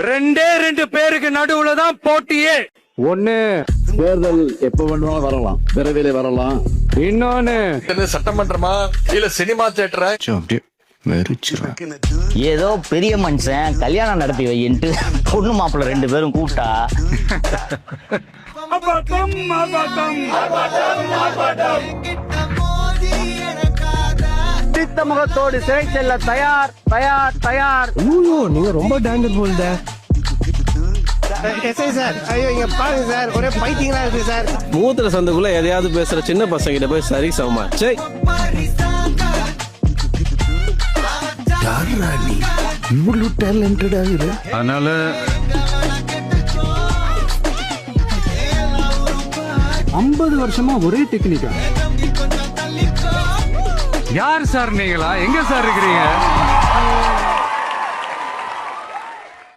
ரெண்டு பேருக்கு நடுவுல தான் போட்டியே. ஒண்ணு தேர்தல் எப்ப வேண்டுமாலும் வரலாம், விரைவிலே வரலாம். இன்னொன்னு சட்டமன்றமா இல்ல சினிமா தியேட்டரா? ஏதோ பெரிய மனுஷன் கல்யாணம் நடத்தி வையின்ட்டு பொண்ணு மாப்பிள்ள 2 பேரும் கூப்பிட்டா சித்த முகத்தோடு சிறை செல்ல தயார் தயார் தயார். நீங்க ரொம்ப டேஞ்சர் போல்த. சார் ஐயோ இங்க பாருங்க சார், ஒரே பைத்தியங்களா இருக்கு சார். மூத்திர சந்துக்குள்ள எதையாவது பேசுற சின்ன பசங்க கிட்ட போய் சரி சமமா இவ்வளவு டேலண்டடா இரு. அதனால 50 வருஷமா ஒரே டெக்னிக்கா? யார் சார் நீங்களா? எங்க சார் இருக்கிறீங்க?